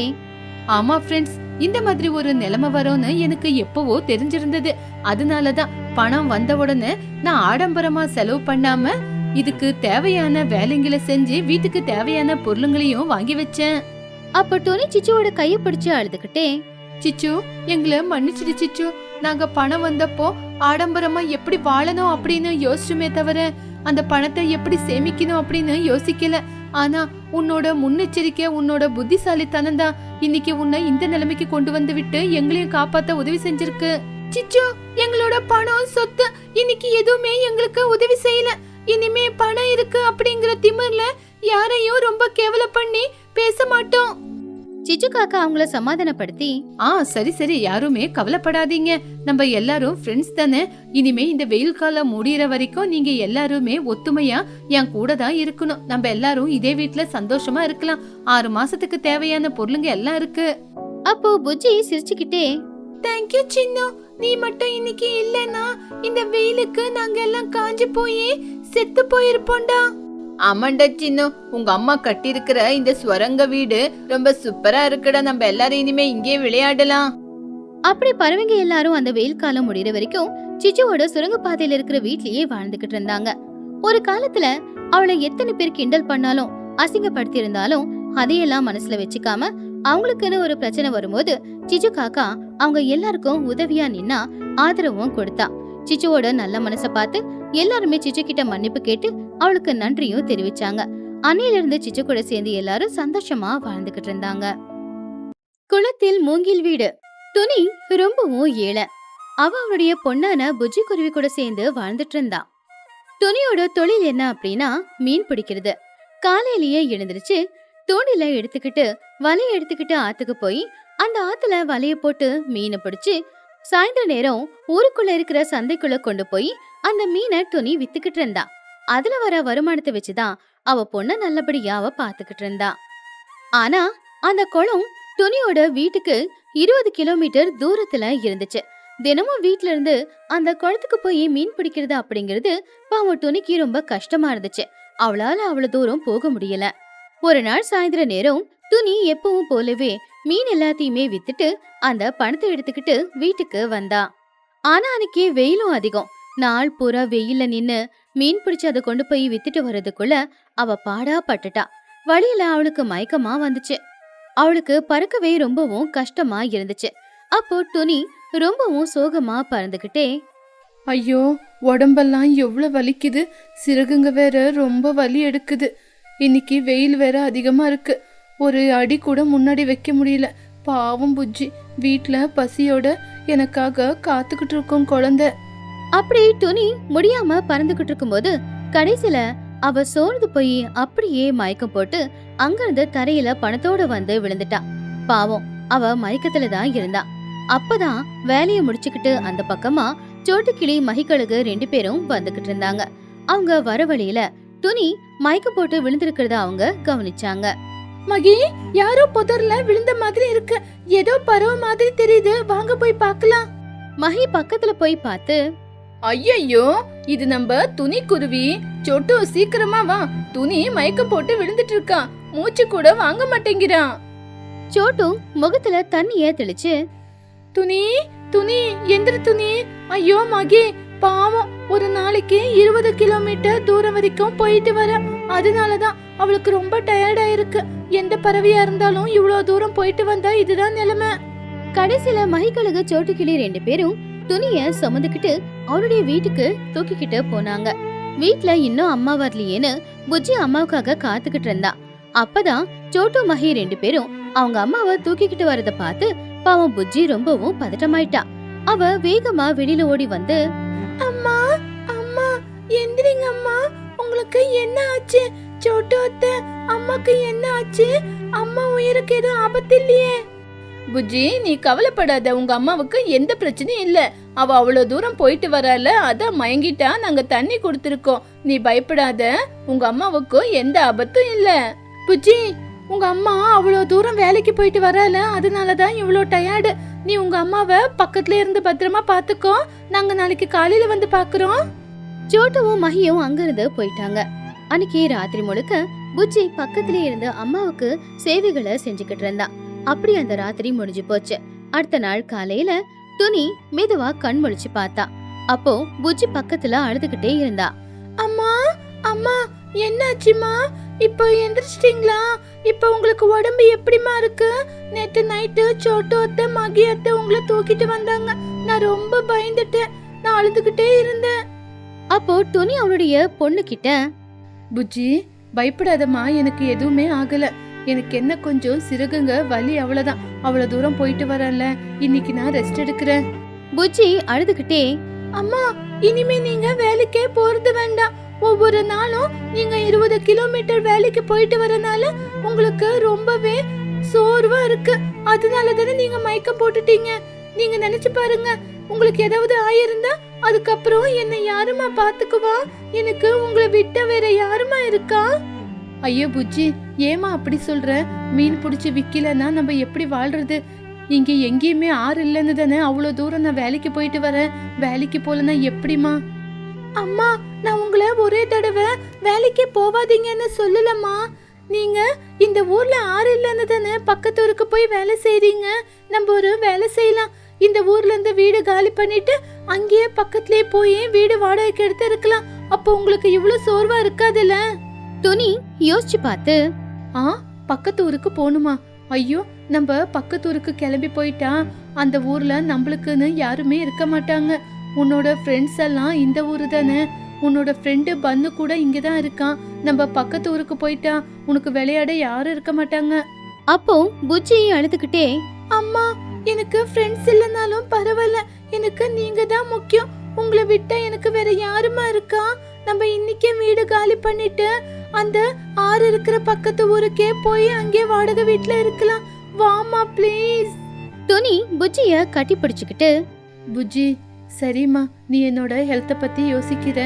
Speaker 2: ஆமா ஃப்ரெண்ட்ஸ், இந்த மாதிரி ஒரு நிலைமை வரும்னு எனக்கு எப்பவோ தெரிஞ்சிருந்தது. அதனாலதான் பணம் வந்த உடனே நான் ஆடம்பரமா செலவு பண்ணாம இதுக்கு தேவையான வேலைங்களை செஞ்சு வீட்டுக்கு தேவையான பொருளுங்களையும் வாங்கி வச்சேன்.
Speaker 1: அப்ப டோனி சிச்சுவோட கைய பிடிச்சு அழுதுகிட்டே,
Speaker 2: சிச்சு, எங்களை மன்னிச்சிடு சிச்சு. நாங்க பணம் வந்தப்போ ஆடம்பரமா எப்படி வாழணும் அப்படின்னு யோசிச்சுமே தவிர அந்த பணத்தை எப்படி சேமிக்கணும் அப்படின்னு யோசிக்கல. ஆனா உன்னோட முன்னெச்சரிக்கை, உன்னோட புத்திசாலித்தனம் தான் இன்னைக்கு உன்னை இந்த நிலைமைக்கு கொண்டு வந்து விட்டு எங்களையும் காப்பாத்த உதவி செஞ்சிருக்கு. சிச்சு, எங்களோட பணம் சொத்து இன்னைக்கு எதுவுமே எங்களுக்கு உதவி செய்யல. இனிமே பணம் இருக்கு அப்படிங்கிற திமிர்ல யாரையும் ரொம்ப கேவல பண்ணி பேச மாட்டோம்.
Speaker 1: சிச்சு காக்கா அவங்கள சமாதானப்படுத்தி,
Speaker 2: சரி சரி, யாருமே கவலைப்படாதீங்க. நம்ம எல்லாரும் ஃப்ரெண்ட்ஸ் தானே. இனிமே இந்த வெயில் காலம் முடியற வரைக்கும் நீங்க எல்லாருமே ஒத்துமையா என் கூட தான் இருக்கணும். நம்ம எல்லாரும் இதே வீட்டுல சந்தோஷமா இருக்கலாம். 6 மாசத்துக்கு தேவையான பொருளுங்க எல்லாம் இருக்கு.
Speaker 1: அப்போ புஜ்ஜி சிரிச்சுக்கிட்டே,
Speaker 2: தேங்க்யூ சின்னு. நீ மட்டும் இன்னைக்கு இல்லனா இந்த வெயிலுக்கு நாங்க எல்லாம் காஞ்சு போய் செத்து போயிருப்போம்டா. ஆமாண்டா சின்னு, உங்க அம்மா கட்டி இருக்கிற இந்த ஸ்வரங்க வீடு ரொம்ப சூப்பரா இருக்குடா. நம்ம எல்லாரும் இனிமே இங்கே விளையாடலாம்.
Speaker 1: அப்படி பறவைங்க எல்லாரும் அந்த வெயில் காலம் முடியற வரைக்கும் சிச்சுவோட சுரங்கப்பாதையில இருக்கிற வீட்லயே வாழ்ந்துகிட்டு இருந்தாங்க. ஒரு காலத்துல அவளை எத்தனை பேர் கிண்டல் பண்ணாலும் அசிங்கப்படுத்தி இருந்தாலும் அதையெல்லாம் மனசுல வச்சுக்காம அவங்களுக்குன்னு ஒரு பிரச்சனை வரும்போது சிச்சு காக்கா அவங்க எல்லாருக்கும் உதவியா நின்னா ஆதரவும் கொடுத்தா. சிச்சுவோட நல்ல மனசை பார்த்து எல்லாருமே சிச்சு கிட்ட மன்னிப்பு கேட்டு அவளுக்கு நன்றியும் தெரிவிச்சாங்க. அன்னையில இருந்து சிச்சு கூட சேர்ந்து எல்லாரும் சந்தோஷமா வாழ்ந்துகிட்டு இருந்தாங்க. குளத்தில் மூங்கில் வீடு. துணி ரொம்பவும் ஏழை. அவளுடைய பொண்ணான புஜ்ஜி குருவி கூட சேர்ந்து வாழ்ந்துட்டு இருந்தா. துணியோட தொழில் என்ன அப்படின்னா மீன் பிடிக்கிறது. காலையிலேயே எழுந்திருச்சு தூண்டில எடுத்துக்கிட்டு வலைய எடுத்துக்கிட்டு ஆத்துக்கு போய் அந்த ஆத்துல வலைய போட்டு மீனை பிடிச்சு சாயந்தர நேரம் ஊருக்குள்ள இருக்கிற சந்தைக்குள்ள கொண்டு போய் அந்த மீனை துணி வித்துக்கிட்டு இருந்தா. அதுல வர வருமானத்தை வச்சுதான் அவ பொண்ண நல்லபடியா அவ பாத்துக்கிட்டு இருந்தா. ஆனா அந்த குளம் துணியோட வீட்டுக்கு 20 கிலோமீட்டர் தூரத்துல இருந்துச்சு. தினமும் வீட்ல இருந்து அந்த குளத்துக்கு போய் மீன் பிடிக்கிறது அப்படிங்கிறது பாவம் துணிக்கு ரொம்ப கஷ்டமா இருந்துச்சு. அவளால அவ்வளவு தூரம் போக முடியல. ஒரு நாள் சாயந்தர நேரம் துணி எப்பவும் போலவே மீன் எல்லாத்தையுமே வித்துட்டு அந்த பணத்தை எடுத்துக்கிட்டு வீட்டுக்கு வந்தா. ஆனா அன்னைக்கு வெயிலும் அதிகம். நாள் பூரா வெயில நின்னு மீன் பிடிச்சு அதை கொண்டு போய் வித்துட்டு வர்றதுக்குள்ள அவ பாடா பட்டுட்டா. வழியில அவளுக்கு மயக்கமா வந்துச்சு. அவளுக்கு பறக்கவே ரொம்பவும் கஷ்டமா இருந்துச்சு. அப்போ துணி ரொம்பவும் சோகமா பறந்துகிட்டே,
Speaker 2: ஐயோ, உடம்பெல்லாம் எவ்வளவு வலிக்குது. சிறகுங்க வேற ரொம்ப வலி எடுக்குது. இன்னைக்கு வெயில் வேற அதிகமா இருக்கு. ஒரு அடி கூட முன்னாடி வைக்க முடியல. பாவம் புஜ்ஜி வீட்ல பசியோட எனக்காக காத்துக்கிட்டு இருக்கோம் குழந்தை.
Speaker 1: அப்படி துணி முடியாம பறந்துகிட்டு இருக்கும்போது கடைசில அவ சோர்ந்து போய் அப்படியே மயக்கம் போட்டு அங்கிருந்து தரையில பணத்தோட வந்து விழுந்துட்டா. பாவம், அவ மயக்கத்துல தான் இருந்தா. அப்பதான் வேலையை முடிச்சுக்கிட்டு அந்த பக்கமா சோட்டுக்கிளி மகிக்கழுகு 2 பேரும் வந்துகிட்டு இருந்தாங்க. அவங்க வர வழியில துணி மயக்கம் போட்டு விழுந்திருக்கிறத அவங்க கவனிச்சாங்க.
Speaker 2: மகி, யாரோ புதர்ல விழுந்த மாதிரி இருக்கு. ஏதோ பறவை மாதிரி தெரியுது, வாங்க போய் பார்க்கலாம்.
Speaker 1: மகி பக்கத்துல போய் பார்த்து,
Speaker 2: ஐயோ, இது நம்ம துணி குருவி. சொட்டு, சீக்கிரமா வா. துணி மயக்கம் போட்டு விழுந்துட்டு இருக்கா. மூச்சு கூட வாங்க மாட்டேங்கிறான்.
Speaker 1: சோட்டு முகத்துல தண்ணிய தெளிச்சு,
Speaker 2: துணி துணி எந்திர துணி. ஐயோ மகி, பாவம், ஒரு நாளைக்கு 20 கிலோமீட்டர் தூரம் வரைக்கும் போயிட்டு வர. அதனாலதான் அவளுக்கு ரொம்ப டயர்டா இருக்கு. எந்த பறவையா இருந்தாலும் இவ்வளவு தூரம் போயிட்டு வந்தா இதுதான் நிலைமை.
Speaker 1: கடைசியில மகிக்கழுகு சோட்டுக்கிளி 2 பேரும் துணிய சுமந்துக்கிட்டு அவருடைய வீட்டுக்கு தூக்கிக்கிட்டு போனாங்க. வீட்ல இன்னும் அம்மா வரலையேன்னு புஜ்ஜி அம்மாவுக்காக காத்துக்கிட்டு இருந்தா. அப்பதான் சோட்டு மகி 2 பேரும் அவங்க அம்மாவை தூக்கிக்கிட்டு வரத பார்த்து பாவம் புஜ்ஜி ரொம்பவும் பதட்டமாயிட்டா. அவ வேகமா வெளியில ஓடி வந்து,
Speaker 2: அம்மா அம்மா எந்திரிங்க அம்மா, உங்களுக்கு என்ன ஆச்சு? சோட்டு அத்தை, அம்மாக்கு என்ன ஆச்சு? அம்மா உயிருக்கு எதுவும் ஆபத்து இல்லையே? புஜ்ஜி, நீ கவலைப்படாத, உங்க அம்மாவுக்கு எந்த பிரச்சனையும் இல்ல. அவ அவ்வளவு தூரம் போயிட்டு வரல, அதான் மயங்கிட்டா. நாங்க தண்ணி கொடுத்துருக்கோம், நீ பயப்படாத. உங்க அம்மாவுக்கு எந்த ஆபத்தும் இல்ல. புஜ்ஜி, உங்க அம்மா அவ்வளவு தூரம் வேலைக்கு போயிட்டு வரல, அதனாலதான் இவ்வளோ டயர்டு. நீ உங்க அம்மாவை பக்கத்துல இருந்து பத்திரமா பாத்துக்கோ. நாங்க நாளைக்கு காலையில வந்து பாக்குறோம்.
Speaker 1: சோட்டுவும் மகியும் அங்கிருந்து போயிட்டாங்க. அன்னைக்கு ராத்திரி முழுக்க புஜ்ஜி பக்கத்திலே இருந்து அம்மாவுக்கு சேவைகளை செஞ்சுக்கிட்டு இருந்தா. அப்படி அந்த ராத்திரி முடிஞ்சு போச்சு. அடுத்த நாள் காலையில துணி மெதுவா கண் முழிச்சு பார்த்தா. அப்போ புஜ்ஜி பக்கத்துல அழுதுகிட்டே இருந்தா.
Speaker 2: அம்மா அம்மா, என்னாச்சுமா? இப்போ எந்திரிச்சிட்டீங்களா? இப்போ உங்களுக்கு உடம்பு எப்படிமா இருக்கு? நேத்து நைட்டு சோட்டு அத்தை மகி அத்தை உங்களை தூக்கிட்டு வந்தாங்க. நான் ரொம்ப பயந்துட்டேன், நான் அழுதுகிட்டே இருந்தேன்.
Speaker 1: அப்போ துணி அவளுடைய பொண்ணு கிட்ட,
Speaker 2: புஜ்ஜி பயப்படாதம்மா, எனக்கு எதுவுமே ஆகல. எனக்கு என்ன கொஞ்சம் சிறுகுங்க வலி, அவ்வளவுதான். அவ்வளவு தூரம் போயிட்டு வரல, இன்னைக்கு நான் ரெஸ்ட் எடுக்கிறேன்.
Speaker 1: புஜ்ஜி அழுதுகிட்டே,
Speaker 2: அம்மா இனிமே நீங்க வேலைக்கே போறது வேண்டாம். ஒவ்வொரு நாளும் நீங்க 20 கிலோமீட்டர் வேலைக்கு போயிட்டு வரனால உங்களுக்கு ரொம்பவே சோர்வா இருக்கு. அதனால தானே நீங்க மயக்கம் போட்டுட்டீங்க. நீங்க நினைச்சு பாருங்க, உங்களுக்கு ஏதாவது ஆயிருந்தா அதுக்கப்புறம் என்ன யாருமா பாத்துக்குவா? எனக்கு உங்களை விட்ட வேற யாருமா இருக்கா? ஐயோ புஜ்ஜி, ஏமா அப்படி சொல்ற? மீன் பிடிச்சி விக்கலன்னா நம்ம எப்படி வாழ்றது? இங்க எங்கேயுமே ஆறு இல்லைன்னு தானே அவ்வளவு தூரம் நான் வேலைக்கு போயிட்டு வரேன். வேலைக்கு போலன்னா எப்படிமா? அம்மா, நான் உங்களை ஒரே தடவை வேலைக்கு போவாதீங்கன்னு சொல்லலம்மா. நீங்க இந்த ஊர்ல ஆறு இல்லைன்னு தானே பக்கத்து ஊருக்கு போய் வேலை செய்றீங்க. நம்ம ஒரு வேலை செய்யலாம். இந்த ஊர்ல இருந்து வீடு காலி பண்ணிட்டு அங்கேயே பக்கத்துலயே போய் வீடு வாடகைக்கு எடுத்து இருக்கலாம். அப்போ உங்களுக்கு இவ்வளவு சோர்வா இருக்காதுல்ல?
Speaker 1: துணி யோசிச்சு பார்த்து,
Speaker 2: பக்கத்து ஊருக்கு போகணுமா? ஐயோ, நம்ம பக்கத்து ஊருக்கு கிளம்பி போயிட்டா அந்த ஊர்ல நம்மளுக்குன்னு யாருமே இருக்க மாட்டாங்க. உன்னோட ஃப்ரெண்ட்ஸ் எல்லாம் இந்த ஊரு தானே. உன்னோட ஃப்ரெண்டு பன்னு கூட இங்கதான் இருக்கான். நம்ம பக்கத்து ஊருக்கு போயிட்டா உனக்கு விளையாட யாரும் இருக்க மாட்டாங்க.
Speaker 1: அப்போ புஜ்ஜி அழுதுகிட்டே,
Speaker 2: அம்மா எனக்கு ஃப்ரெண்ட்ஸ் இல்லைனாலும் பரவாயில்ல, எனக்கு நீங்க தான் முக்கியம். உங்களை விட்டா எனக்கு வேற யாருமா இருக்கா? நம்ம இன்னைக்கே வீடு காலி பண்ணிட்டு அந்த ஆறு இருக்கிற பக்கத்து ஊருக்கே போய் அங்கே வாடகை வீட்டுல இருக்கலாம். வாமா ப்ளீஸ்.
Speaker 1: துணி புஜ்ஜிய கட்டி பிடிச்சுக்கிட்டு,
Speaker 2: புஜ்ஜி சரிம்மா, நீ என்னோட ஹெல்த்தை பத்தி யோசிக்கிற.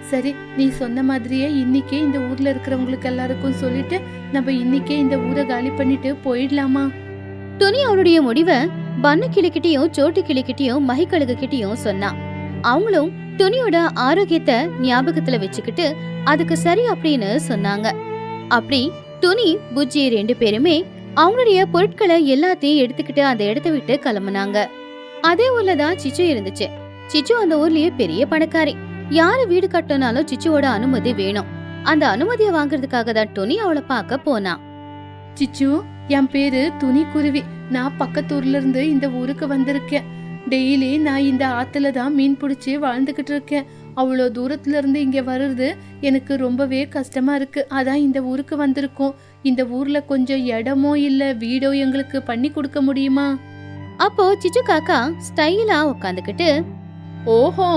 Speaker 2: சரி, நீ சொன்ன மாதிரியே இன்னைக்கே இந்த ஊர்ல இருக்கிறவங்களுக்கு எல்லாருக்கும் சொல்லிட்டு நம்ம இன்னைக்கே இந்த ஊரை காலி பண்ணிட்டு போயிடலாமா?
Speaker 1: துணி அவளுடைய முடிவை பன்னு கிளிக்கிட்டையும் சோட்டு கிளிக்கிட்டையும் மகிக்கழுகு கிட்டையும் சொன்னா. அவங்களும் துணியோட ஆரோக்கியத்தை ஞாபகத்துல வச்சுக்கிட்டு அதுக்கு சரி அப்படின்னு சொன்னாங்க. அப்படி துணி புஜ்ஜி 2 பேருமே அவங்களுடைய பொருட்களை எல்லாத்தையும் எடுத்துக்கிட்டு அந்த இடத்த விட்டு கிளம்புனாங்க. அதே ஊர்ல தான் சிச்சு இருந்துச்சு. சிச்சு அந்த ஊர்லயே பெரிய பணக்காரி. யாரு வீடு கட்டணும்னாலும் சிச்சுவோட அனுமதி வேணும். அந்த அனுமதியை வாங்குறதுக்காக தான் துணி அவளை பார்க்க போனா.
Speaker 2: சிச்சு, என் பேரு துணி குருவி. நான் பக்கத்தூர்ல இருந்து இந்த ஊருக்கு வந்திருக்கேன். டெய்லி நான் இந்த ஆத்துல தான் மீன் பிடிச்சி வாழ்ந்துகிட்டு இருக்கேன். அவ்வளோ தூரத்துல இருந்து இங்க வர்றது எனக்கு ரொம்பவே கஷ்டமா இருக்கு. அதான் இந்த ஊருக்கு வந்திருக்கோம். இந்த ஊர்ல கொஞ்சம் இடமோ இல்ல வீடோ எங்களுக்கு பண்ணி கொடுக்க முடியுமா?
Speaker 1: அப்போ சிச்சு காக்கா ஸ்டைலா உட்காந்துக்கிட்டு,
Speaker 2: ஓஹோ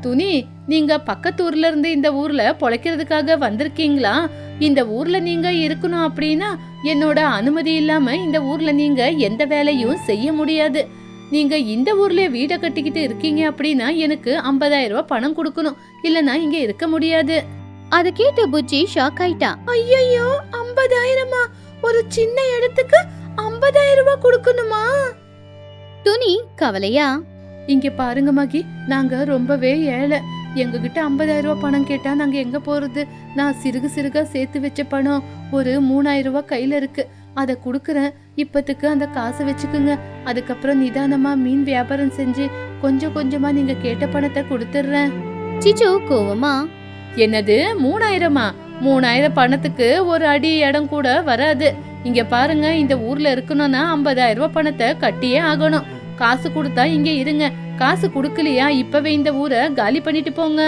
Speaker 2: துணி, நீங்க பக்கத்தூர்ல இருந்து இந்த ஊர்ல பொழைக்கிறதுக்காக வந்திருக்கீங்களா? இந்த ஊர்ல நீங்க இருக்கணும் அப்படின்னா என்னோட அனுமதி இல்லாம இந்த ஊர்ல நீங்க எந்த வேலையும் செய்ய முடியாது. நீங்க இந்த ஊர்ல வீடை கட்டிக்கிட்டு இருக்கீங்க அப்படின்னா எனக்கு 50,000 ரூபாய் பணம் கொடுக்கணும், இல்லனா இங்க இருக்க முடியாது.
Speaker 1: அத கேட்ட புஜ்ஜி ஷாக் ஆயிட்டா.
Speaker 2: ஐயோ, 50,000மா? ஒரு சின்ன இடத்துக்கு 50,000 ரூபாய் கொடுக்கணுமா?
Speaker 1: துணி கவலையா,
Speaker 2: இங்க பாருங்க மகி, நாங்க ரொம்பவே ஏழை. எங்ககிட்ட 50,000 ரூபாய் பணம் கேட்டா நாங்க எங்க போறது? நான் சிறுக சிறுகா சேர்த்து வச்ச பணம் ஒரு 3,000 ரூபாய் கையில இருக்கு. அதை கொடுக்கறேன். இப்பத்துக்கு அந்த காசை வச்சுக்குங்க. அதுக்கப்புறம் நிதானமா மீன் வியாபாரம் செஞ்சு கொஞ்சம் கொஞ்சமா நீங்க கேட்ட பணத்தை கொடுத்துடுறேன்.
Speaker 1: சிச்சு கோவமா,
Speaker 2: என்னது 3,000மா? 3,000 பணத்துக்கு ஒரு அடி இடம் கூட வராது. இங்க பாருங்க, இந்த ஊர்ல இருக்கணும்னா 50,000 ரூபாய் பணத்தை கட்டியே ஆகணும். காசு கொடுத்தா இங்க இருங்க, காசு கொடுக்கலையா இப்பவே இந்த ஊரை காலி பண்ணிட்டு போங்க.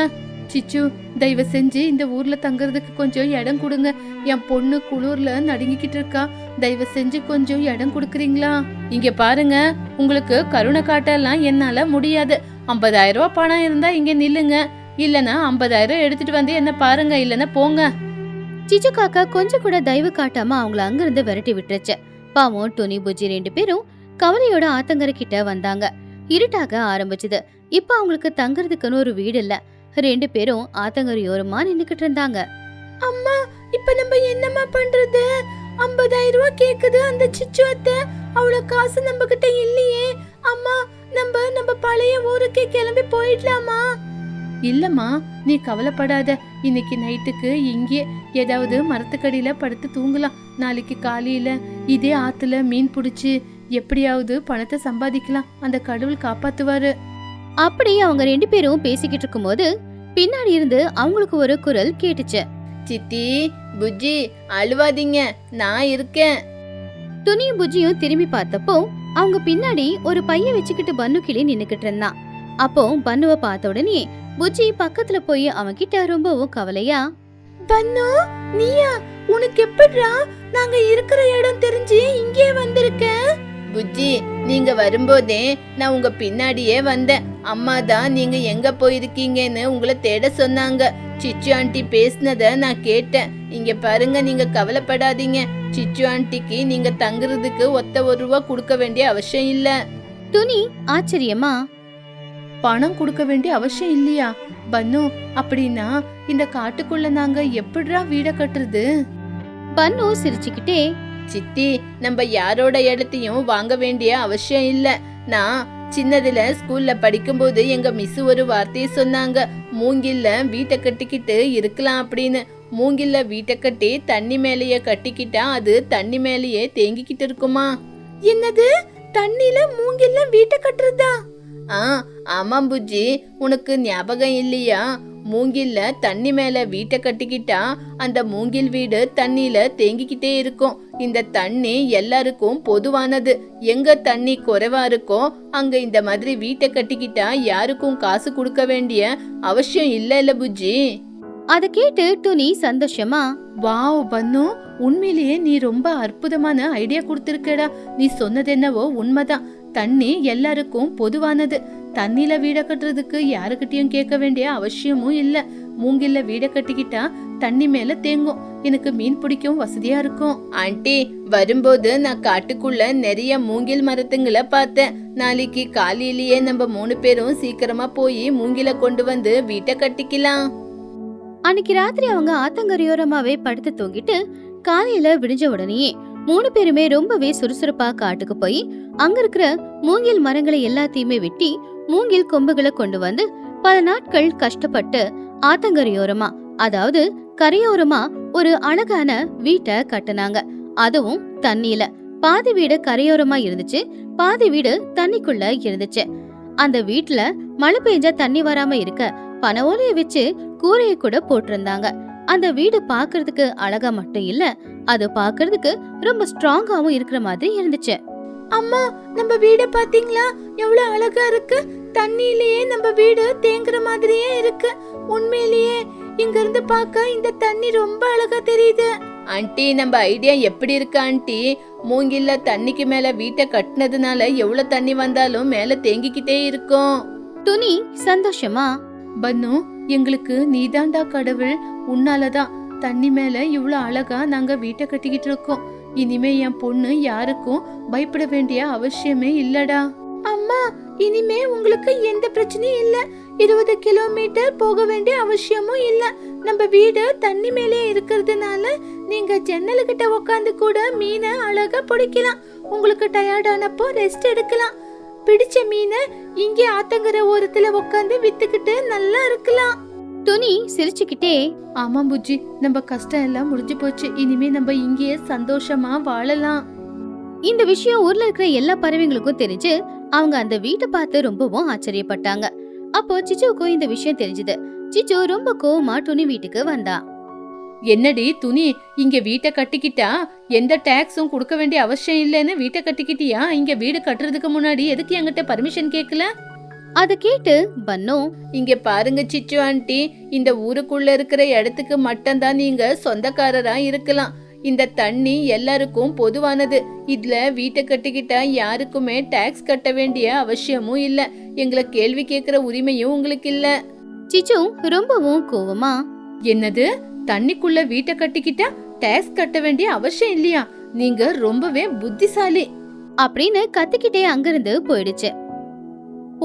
Speaker 2: சிச்சு, தயவு செஞ்சு இந்த ஊர்ல தங்குறதுக்கு கொஞ்சம் இடம் கொடுங்க. என் பொண்ணு குளூர்ல நடுங்கிக்கிட்டு இருக்கா. தயவு செஞ்சு கொஞ்சம் இடம் கொடுக்குறீங்களா? இங்க பாருங்க, உங்களுக்கு கருணை காட்டலாம் என்னால முடியாது. 50,000 ரூபாய் பணம் இருந்தா இங்க நில்லுங்க, இல்லனா 50,000 எடுத்துட்டு வந்து என்ன பாருங்க, இல்லனா போங்க.
Speaker 1: சிச்சு காக்கா கொஞ்சம் கூட தயவு காட்டாம அவங்கள அங்கிருந்து விரட்டி விட்டுருச்சு. பாவம் துணி புஜ்ஜி 2 பேரும் கவலையோட ஆத்தங்கரை கிட்ட வந்தாங்க. இருட்டாக ஆரம்பிச்சது. இப்ப அவங்களுக்கு தங்குறதுக்குன்னு ஒரு வீடு இல்ல. 2 பேரும் ஆத்தங்கரையோரமா நின்னுக்கிட்டு இருந்தாங்க.
Speaker 2: அம்மா, இப்ப நம்ம என்னம்மா பண்றது? 50,000 ரூபாய் கேக்குது அந்த சிச்சு அத்தை. அவ்வளவு காசு நம்ம கிட்ட இல்லையே. அம்மா, நம்ம பழைய ஊருக்கே கிளம்பி போயிடலாமா? இல்லம்மா, நீ கவலைப்படாத. இன்னைக்கு நைட்டுக்கு இங்கே ஏதாவது மரத்துக்கடியில படுத்து தூங்கலாம். நாளைக்கு காலையில இதே ஆத்துல மீன் பிடிச்சு எப்படியாவது பணத்தை சம்பாதிக்கலாம். அந்த கடவுள் காப்பாத்துவாரு.
Speaker 1: அப்படி அவங்க 2 பேரும் பேசிக்கிட்டு இருக்கும்போது பின்னாடி இருந்து அவங்களுக்கு ஒரு குரல் கேட்டுச்சு.
Speaker 2: சித்தி, புஜ்ஜி, அழுவாதீங்க, நான் இருக்கேன்.
Speaker 1: துணியும் புஜ்ஜியும் திரும்பி பார்த்தப்போ அவங்க பின்னாடி ஒரு பைய வச்சுக்கிட்டு பன்னு கிளி நின்னுக்கிட்டு இருந்தான். அப்போ பன்னுவ பார்த்த உடனே புஜ்ஜி பக்கத்துல போய் அவன்கிட்ட ரொம்பவும் கவலையா,
Speaker 2: பன்னு, நீயா? உனக்கு எப்படிடா நாங்க இருக்கிற இடம் தெரிஞ்சு இங்கே வந்திருக்க? புஜ்ஜி, நீங்க வரும்போதே நான் உங்க பின்னாடியே வந்தேன். அம்மா தான் நீங்க எங்க போயிருக்கீங்கன்னு உங்களை தேட சொன்னாங்க. சிச்சு ஆண்டி பேசினத நான் கேட்டேன். இங்க பாருங்க, நீங்க கவலைப்படாதீங்க. சிச்சு ஆண்டிக்கு நீங்க தங்குறதுக்கு ஒத்த 1 ரூபா கொடுக்க வேண்டிய அவசியம் இல்ல.
Speaker 1: துணி ஆச்சரியமா,
Speaker 2: பணம் கொடுக்க வேண்டிய அவசியம் இல்லையா? பன்னு, அப்படின்னா இந்த காட்டுக்குள்ள நாங்க எப்படிடா வீட கட்டுறது?
Speaker 1: பன்னு சிரிச்சுக்கிட்டே,
Speaker 2: சித்தி, நம்ம யாரோட இடத்தையும் வாங்க வேண்டிய அவசியம் இல்ல. நான் சின்னதுல ஸ்கூல்ல படிக்கும்போது எங்க மிஸ் ஒரு வார்த்தையை சொன்னாங்க. மூங்கில்ல வீட்டை கட்டிக்கிட்டு இருக்கலாம் அப்படின்னு. மூங்கில்ல வீட்டை கட்டி தண்ணி மேலேயே கட்டிக்கிட்டா அது தண்ணி மேலேயே தேங்கிக்கிட்டு இருக்குமா? என்னது? தண்ணில மூங்கில்ல வீட்டை கட்டுறதா? ஆமாம் புஜ்ஜி, உனக்கு ஞாபகம் இல்லையா? மூங்கில்ல தண்ணி மேல வீட்டை கட்டிக்கிட்டா அந்த மூங்கில் வீடு தண்ணியில தேங்கிக்கிட்டே இருக்கும். இந்த தண்ணி எல்லாருக்கும் பொதுவானது. எங்க தண்ணி குறைவா இருக்கோ அங்க இந்த மாதிரி வீட்டை கட்டிக்கிட்டா யாருக்கும் காசு கொடுக்க வேண்டிய அவசியம் இல்ல புஜ்ஜி.
Speaker 1: அத கேட்டு துணி சந்தோஷமா,
Speaker 2: வாவ் பன்னு, உண்மையிலேயே நீ ரொம்ப அற்புதமான ஐடியா கொடுத்திருக்கடா. நீ சொன்னது என்னவோ உண்மைதான். தண்ணி எல்லாருக்கும் பொதுவானது. தண்ணில வீட கட்டுறதுக்கு யாருக்கிட்டையும் கேட்க வேண்டிய அவசியமும் இல்ல. மூங்கில்ல வீட கட்டிக்கிட்டா தண்ணி மேல தேங்கும். எனக்கு மீன் பிடிக்கும் வசதியா இருக்கும். ஆண்டி, வரும்போது நான் காட்டுக்குள்ள நிறைய மூங்கில் மரத்துங்களை பார்த்தேன். நாளைக்கு காலையிலேயே நம்ம 3 பேரும் சீக்கிரமா போய் மூங்கில கொண்டு வந்து வீட்டை கட்டிக்கலாம்.
Speaker 1: அன்னைக்கு ராத்திரி அவங்க ஆத்தங்கரையோரமாவே படுத்து தூங்கிட்டு காலையில விடிஞ்ச உடனேயே 3 பேருமே ரொம்பவே சுறுசுறுப்பா காட்டுக்கு போய் அங்க இருக்கிற மூங்கில் மரங்களை எல்லாத்தையுமே வெட்டி மூங்கில் கொம்புகளை கொண்டு வந்து பல நாட்கள் கஷ்டப்பட்டு ஆத்தங்கரையோரமா, அதாவது கரையோரமா ஒரு அழகான வீட்டை கட்டுனாங்க. அதுவும் தண்ணியில. பாதி வீடு கரையோரமா இருந்துச்சு, பாதி வீடு தண்ணிக்குள்ள இருந்துச்சு. அந்த வீட்டுல மழை பெஞ்சா தண்ணி வராம இருக்க பனை ஓலைய வச்சு கூரையை கூட போட்டிருந்தாங்க. அந்த வீடு பாக்குறதுக்கு அழகா மட்டும் இல்ல, அது பாக்குறதுக்கு ரொம்ப ஸ்ட்ராங்காவும் இருக்கிற மாதிரி இருந்துச்சு.
Speaker 2: அம்மா, நம்ம வீட பாத்தீங்களா? எவ்வளவு அழகா இருக்கு. தண்ணியிலேயே நம்ம வீடு தேங்குற மாதிரியே இருக்கு. உண்மையிலேயே இங்க இருந்து பார்க்க இந்த தண்ணி ரொம்ப அழகா தெரியுது. ஆண்டி, நம்ம ஐடியா எப்படி இருக்கு ஆண்டி? மூங்கில்ல தண்ணிக்கு மேல வீட்டை கட்டினதுனால எவ்வளவு தண்ணி வந்தாலும் மேல தேங்கிக்கிட்டே இருக்கும்.
Speaker 1: துணி சந்தோஷமா,
Speaker 2: பன்னு, எங்களுக்கு நீதாண்டா கடவுள். உன்னாலதான் தண்ணி மேல இவ்வளவு அழகா நாங்க வீட்டை கட்டிக்கிட்டு இருக்கோம். இனிமே என் பொண்ணு யாருக்கும் பயப்பட வேண்டிய அவசியமே இல்லடா. அம்மா, இனிமே உங்களுக்கு எந்த பிரச்சனையும் இல்ல. 20 கிலோமீட்டர் போக வேண்டிய அவசியமும் இல்ல. நம்ம வீடு தண்ணி மேலே இருக்கிறதுனால நீங்க ஜன்னலுக்கிட்ட உட்காந்து கூட மீனை அழகா பிடிக்கலாம். உங்களுக்கு டயர்டானப்போ ரெஸ்ட் எடுக்கலாம். பிடிச்ச மீனை இங்கே ஆத்தங்கரை ஓரத்துல உட்காந்து வித்துக்கிட்டு நல்லா இருக்கலாம்.
Speaker 1: துணி சிரிச்சுக்கிட்டே,
Speaker 2: ஆமா புஜ்ஜி, நம்ம கஷ்டம் எல்லாம் முடிஞ்சு போச்சு. இனிமே நம்ம இங்கேயே சந்தோஷமா வாழலாம்.
Speaker 1: இந்த விஷயம் ஊர்ல இருக்கிற எல்லா பறவைங்களுக்கும் தெரிஞ்சு அவங்க அந்த வீட்டை பார்த்து ரொம்பவும் ஆச்சரியப்பட்டாங்க. அப்போ சிச்சுவுக்கும் இந்த விஷயம் தெரிஞ்சது. சிச்சு ரொம்ப கோவமா துணி வீட்டுக்கு வந்தா.
Speaker 2: என்னடி துணி, இங்க வீட்டை கட்டிக்கிட்டா எந்த டாக்ஸும் கொடுக்க வேண்டிய அவசியம் இல்லைன்னு வீட்டை கட்டிக்கிட்டியா? இங்க வீடு கட்டுறதுக்கு முன்னாடி எதுக்கு என்கிட்ட பர்மிஷன் கேட்கல?
Speaker 1: அத கேட்டு பன்னு,
Speaker 2: இங்க பாருங்க சிச்சு ஆண்டி, இந்த ஊருக்குள்ள இருக்கிற இடத்துக்கு மட்டும்தான் நீங்க சொந்தக்காரரா இருக்கலாம். இந்த தண்ணி எல்லாருக்கும் பொதுவானது. இதுல வீட்டை கட்டிக்கிட்டா யாருக்குமே டாக்ஸ் கட்ட வேண்டிய அவசியமும் இல்ல. எங்களை கேள்வி கேட்கிற உரிமையும் உங்களுக்கு இல்ல.
Speaker 1: சிச்சு ரொம்பவும் கோவமா,
Speaker 2: என்னது, தண்ணிக்குள்ள வீட்டை கட்டிக்கிட்டா டாக்ஸ் கட்ட வேண்டிய அவசியம் இல்லையா? நீங்க ரொம்பவே புத்திசாலி
Speaker 1: அப்படின்னு கத்திக்கிட்டே அங்கிருந்து போயிடுச்சு.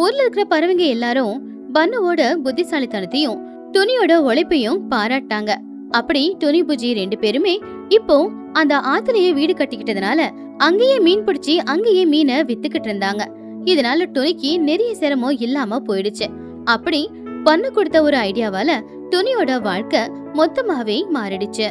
Speaker 1: ஊர்ல இருக்கிற பறவைங்க எல்லாரும் பன்னுவோட புத்திசாலித்தனத்தையும் துணியோட உழைப்பையும் பாராட்டாங்க. அப்படி துணி பூஜி 2 பேருமே இப்போ அந்த ஆத்துலயே வீடு கட்டிக்கிட்டதுனால அங்கேயே மீன் பிடிச்சி அங்கேயே மீனை வித்துக்கிட்டு இருந்தாங்க. இதனால துணிக்கு நிறைய சிரமம் இல்லாம போயிடுச்சு. அப்படி பன்னு கொடுத்த ஒரு ஐடியாவால துணியோட வாழ்க்கை மொத்தமாவே மாறிடுச்சு.